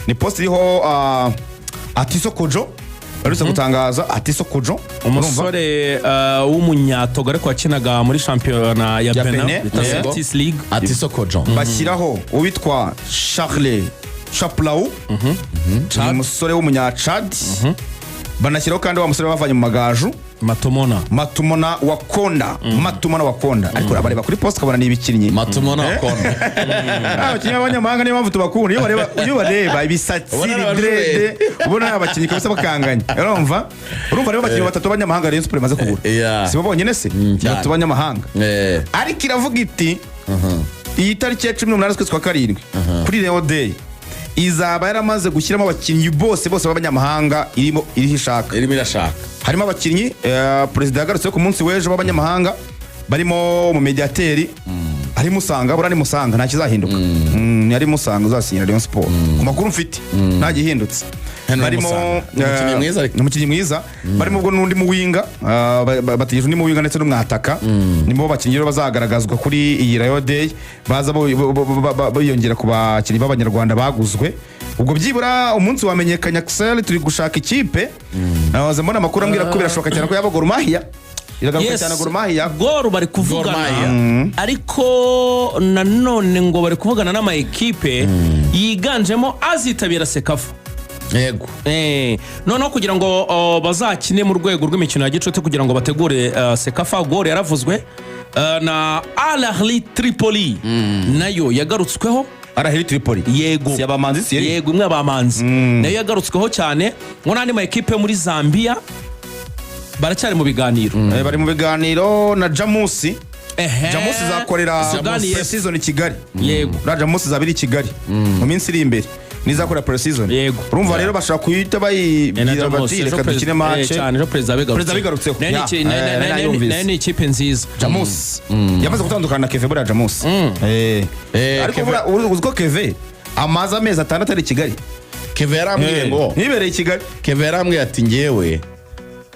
ni post iriho Atiso Kojo baruse gutangaza Atiso Kojo umusore w'umunyatogo ariko wakinaga muri championnat ya Benin Celtics League Atiso Kojo bashyiraho uwitwa Charles Chaplau umusore w'umunya-Chad banashyiraho kandi wa musore bavanye mu magaju Matumona Wakonda ariko abareba kuri post kabona ni ibikinnyi Matumona Wakonda abakinnyi b'abanyamahanga niyo mpamvu tubakunda iyo bareba ibisatsi dread ubona abakinnyi kabisa bakanganye urumva rero abakinnyi batatu b'abanyamahanga Rayon Sport imaze kugura sibo bonyine se batatu b'abanyamahanga ariko iravuga iti iyi tariki ya 18 z'ukwezi kwa karindwi kuri RayonDAY izaba yaramaze gushyiramo abakinnyi bose b'abanyamahanga irashaka harimo abakinnyi perezida yagarutse ku munsi w'ejo b'abanyamahanga barimo mu mediateri ari Musanga burani Musanga nta kizahinduka ari Musanga uzasinyira Rayon Sport ku makuru mfite nta gihindutse barimo umukinnyi mwiza barimo ubwo n'undi muwinga batigije undi muwinga ndetse n'umwataka nimo bakinnyi bazagaragazwa kuri iyi RayonDAY baza biyongera ku bakinnyi b'abanyarwanda baguzwe ubwo byibura umunsi wamenyekanya Axel turi gushaka ikipe nahoze mbona amakuru ambwira ko birashoboka cyane ko yaba Gor Mahia iragaruka cyane Gor Mahia Gor bari kuvugana ariko nanone ngo bari kuvugana n'ama equipe yiganjemo azitabira Sekafa yego noneho kugira ngo bazakine mu rwego rw'imikino ya gicuti kugira ngo bategure Sekafa Gor yaravuzwe na Al Ahly Tripoli nayo yagarutsweho Al Ahly Tripoli yego si abamanzi si yego imwe abamanzi nayo yagarutsweho cyane ngo n'andi ma equipe muri Zambia baracyari mu biganiro bari mu biganiro na Jamusi zakorera pre-season i Kigali yego Jamusi zabiri i Kigali mu minsi iri imbere nizakorera pre-season urumva rero bashaka kuyita bayibwira bati reka dukine match cyane perezida bigarutseho ni ikipe nziza Jamusi yamaze gutandukana na Keve buriya Jamusi ariko uziko Keve amaze amezi 6 ari i Kigali Keve yarambwiye ngo nibereye i Kigali Keve yarambwiye ati ngewe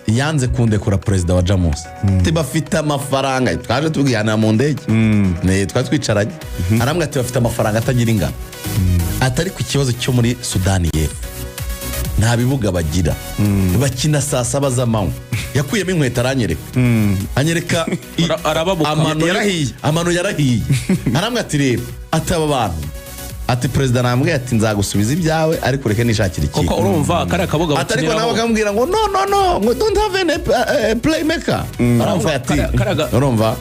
yanze kundekura perezida wa Jamusi bafite amafaranga twaje tubwiyana mu ndege twari twicaranye arambwira ati bafite amafaranga atagira ingano atari ku kibazo cyo muri Sudani y'Epfo nta bibuga bagira bakina saa 7 z'amanywa yakuyemo inkweto anyereka amano yarahiye arambwira ati rero ataba abantu ati perezida namwe ati nzagusubiza ibyawe ariko reke nishakira iki koko urumva kare kaboga atari ko nawe akambwira ngo no ngo don't have any playmaker arumva ati urumva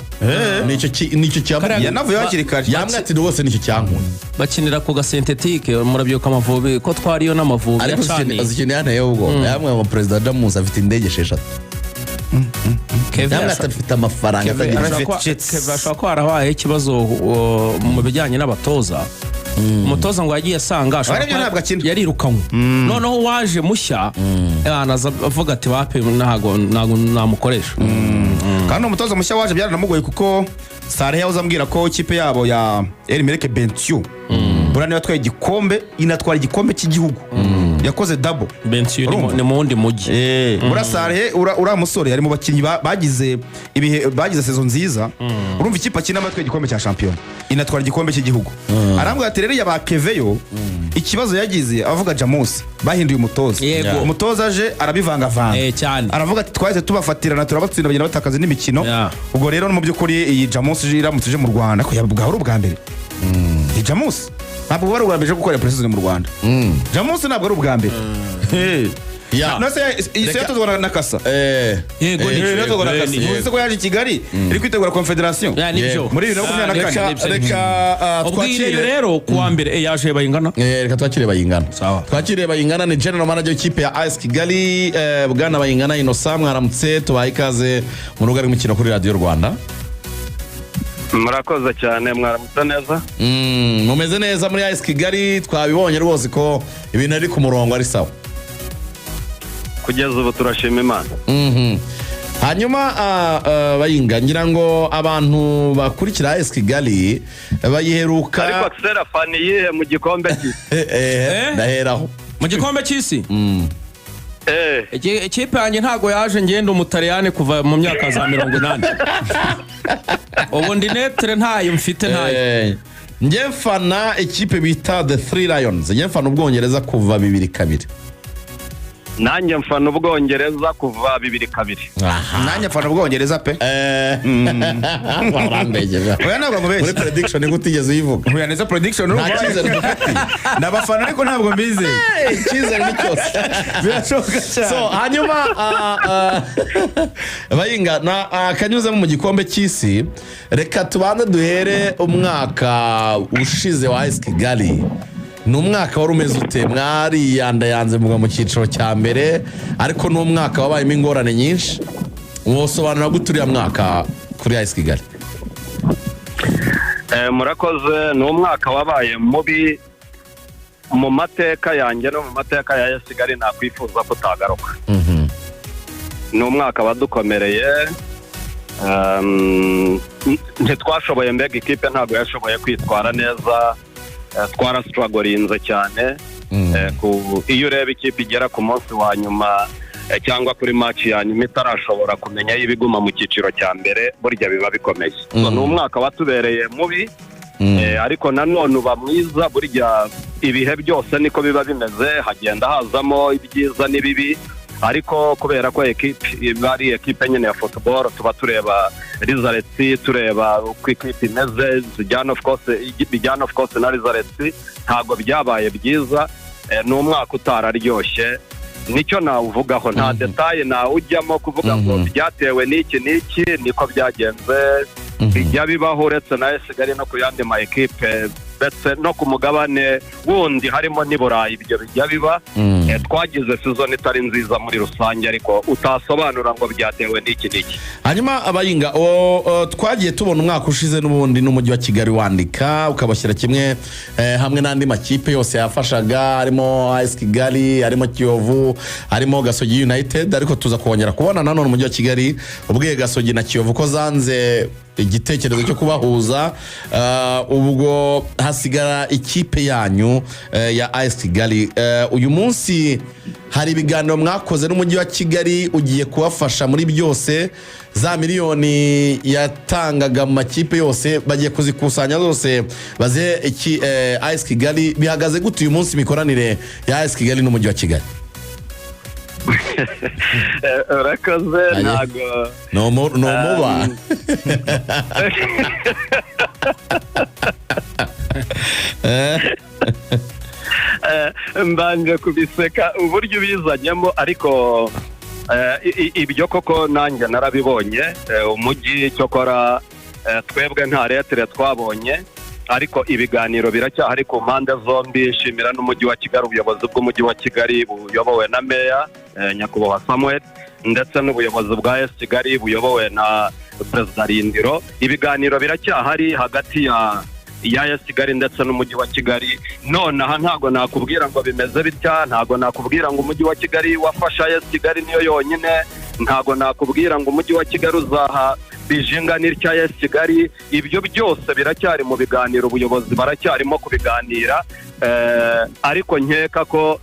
nicyo cyamwe yanavuye hakiri kare yamwe ati rwose nicyo cyankunda bakinira ku gasentetike murabyuka amavubi ko twariyo n'amavubi ariko azikine yane ubwo yamwe mu perezida Jamus afite indege 6 Kevin afite amafaranga ashaka ko harabaye ikibazo mu bijyanye n'abatoza umutoza ngo yagiye asanga yarirukanywe noneho waje mushya avuga ati wape ntago namukoresha kandi umutoza mushya waje byaranamugoye kuko Sare yahoze ambwira ko ikipe yabo ya Elmereke Bentiu burane yatwaye igikombe inatwara igikombe cy'igihugu yakoze double Bentiu ni mu wundi mujyi ura Sare ura musore ari mu bakinnyi bagize saison nziza urumva ikipe akina amatwe igikombe cya champion inatwara igikombe cy'igihugu arambwa ati rero yaba Keveyo ikibazo yagize avuga Jamus bahinduye umutoza umutoza aje arabivangavanga cyane aravuga ati twahise tubafatirana turabatsinda bagenda batakaza n'imikino ubwo rero mu byukuri iyi Jamus iramutse mu Rwanda ko yabugahora ubwa mbere Jamus ntabwo bari ubwambere gukora president mu Rwanda Jamus ntabwo ari ubwa mbere nase isiyatozwa na kasa yego niko yaje Kigali iri kwitegura confederation muri 2024 reka twakire rero kuwa mbere yaje bayingana reka twakire bayingana twakire bayingana ni general manager w'ikipe ya AS Kigali bwana bayingana Innocent mwaramutse tubaye ikaze mu rugo rw'imikino kuri Radio Rwanda murakoze cyane mwaramutse neza mumeze neza muri AS Kigali twabibonye rwose ko ibintu ari ku murongo ari sawa kugeza ubu turashima Imana hanyuma bayinga ngira ngo abantu bakurikira AS Kigali bayiheruka ariko Axel afaniye mu gikombe cy'isi ndaheraho mu gikombe cy'isi ikipe yanjye ntago yaje ngenda umutaliyane kuva mu myaka za 80 ubu ndi netre ntayo mfite ntayo Njye mfana ikipe bita The Three Lions. Njye mfana Ubwongereza kuva 2-2. Nanjye mfana Ubwongereza kuva 2-2. Nanjye mfana Ubwongereza pe. Warambejeje. Oya ntabwo ngubeshye. Muri prediction ngutigeze uyivuga. Oya neza prediction nta cyizere dufite. Nabafana ariko ntabwo mbize. Cyizere ni cyose. Birashoboka cyane. So hanyuma bayinga na kanyuze mu gikombe cy'isi, reka tubanze duhere umwaka ushize wa AS Kigali. Ni umwaka wari umeze ute? Mwari yandayanze mu cyiciro cya mbere, ariko ni umwaka wabayemo ingorane nyinshi. Wosobanura gute uriya mwaka kuri AS Kigali? Murakoze. Ni umwaka wabaye mubi mu mateka yanjye no mu mateka ya AS Kigali, nakwifuza ko utagaruka. Ni umwaka wadukomereye, ntitwashoboye, mbega ikipe ntabwo yashoboye kwitwara neza, twarasituragorinze cyane. Iyo ureba ikipe igera ku munsi wa nyuma cyangwa kuri match ya nyuma itarashobora kumenya y'ibiguma mu cyiciro cya mbere, burya biba bikomeye. Ni umwaka watubereye mubi, ariko nanone uba mwiza. Burya ibihe byose niko biba bimeze, hagenda hazamo ibyiza n'ibibi, ariko kubera ko ekipe bari ekipe nyine ya football, tuba tureba results, tureba uko ikipe imeze, bijyana of course na results ntago byabaye byiza. Ni umwaka utararyoshye, nicyo nawuvugaho, nta detail ujyamo kuvuga ngo byatewe n'iki niko byagenze. Bijya bibaho uretse na AS Kigali no ku yandi ma ekipe, ndetse no ku mugabane wundi harimo n'i Burayi ibyo bijya biba. Twagize season itari nziza muri rusange, ariko utasobanura ngo byatewe n'iki. Hanyuma abayinga twagiye tubona umwaka ushize n'ubundi n'umujyi wa Kigali wandika ukabashyira kimwe hamwe n'andi makipe yose yafashaga, harimo AS Kigali, harimo Kiyovu, harimo Gasogi United, ariko tuza kongera kubona nanone umujyi wa Kigali ubwiye Gasogi na Kiyovu ko zanze igitekerezo cyo kubahuza. Ubwo hasigara ikipe yanyu ya AS Kigali. Uyu munsi hari ibiganiro mwakoze n'umujyi wa Kigali ugiye kubafasha muri byose. Za miliyoni yatangaga mu makipe yose bagiye kuzikusanya zose baze AS Kigali. Bihagaze gute uyu munsi imikoranire ya AS Kigali n'umujyi wa Kigali? Urakoze. Ntago no muba mbanje kubiseka uburyo ubizanyemo, ariko ibyo koko nanjye narabibonye. Umujyi cyokora twebwe nta letere twabonye, ariko ibiganiro biracyahari ku mpande zombi. Nshimira n'umujyi wa Kigali, ubuyobozi bw'umujyi wa Kigali buyobowe na meya nyakubahwa Samuel, ndetse n'ubuyobozi bwa AS Kigali buyobowe na Perezida Rindiro. Ibiganiro biracyahari hagati ya AS Kigali ndetse n'umujyi wa Kigali. Nonaha ntago nakubwira ngo bimeze bitya, ntago nakubwira ngo umujyi wa Kigali wafasha AS Kigali niyo yonyine, ntago nakubwira ngo umujyi wa Kigali uzaha bijinganira cya AS Kigali. Ibyo byose biracyari mu biganiro, ubuyobozi baracyarimo kubiganira, ariko nkeka ko